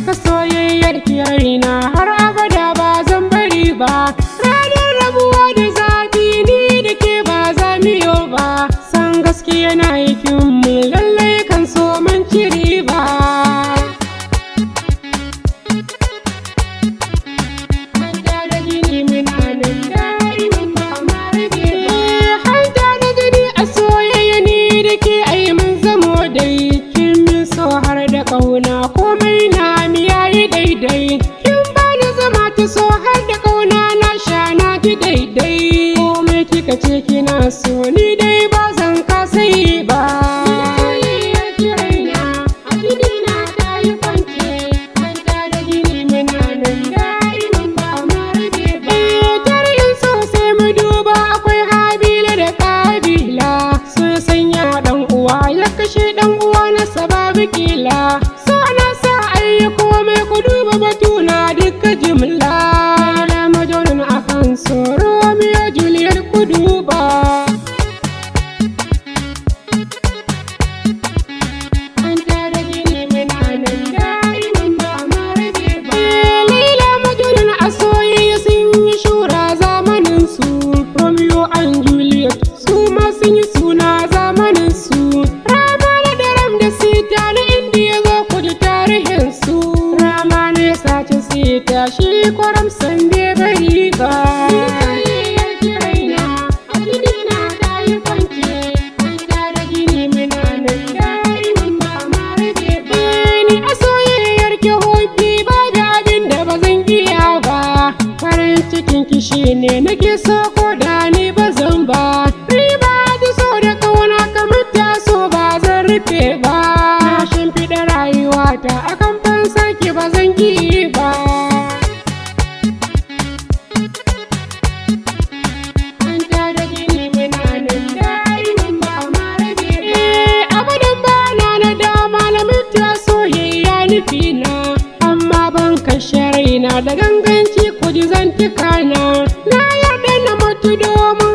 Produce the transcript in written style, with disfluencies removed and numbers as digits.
saka soyayyar ki raina har abada ba zan bari ba. Ranar rabuwa da zafi ni da ke ba za mu yi ba. San gaske yana yakin mu lallai kan so man ci riba. Hanta da jini muna nan da'iman ba ma rage ba. Hanta da jini a soyayya ni da ke ai mun zamo dai. Kin min so har da ƙauna komai na mi yayi daidai. Kin bani zama ta so har da ƙauna na sha na ji daidai. Komai kika ce kina so ni dai ba zan kasa yi ba. Soyayyar ki raina a jini na ta yi kwance. Hanta da jini muna nan da'iman ba ma rage ba. Tarihin so sai mu duba akwai Habila da Kabila. So sanya ɗan uwa ya kashe ɗan uwa na sababi kila. So na sa ayi komai ku duba batuna duka jimla. Na majonin akan so Romeo Juliet ku duba. Hanta da jini muna nan da'iman ba ma rage ba. Laila majonin a soyayya sun yi shura zamanin su. Romeo and Juliet su ma sun yi suna zamanin su. Rama da Ram da Sita na Indiya zo ku ji tarihin su. Rama ne sace Sita shi kwaram san bai bari ba. Soyayyar ki raina a jini na ta yi kwance. Hanta da jini muna nan da'iman ba ma rage ba. Ni a soyayyar ki hobi babu abin da ba zan iya ba. Farin cikin ki shine nake so ko da ni ba zan ba. Riba ta so da ƙauna kamar ta so ba zan rufe ba. Na shimfiɗa rayuwata akan fansar ki ba zan ki ba. Hanta da jini muna nan da'iman ba ma rage ba. Abadan ba na dama na mutu soyayya nufina. Amma ban kashe raina da ganganci ku ji zantuka na. Na yarda na mutu domin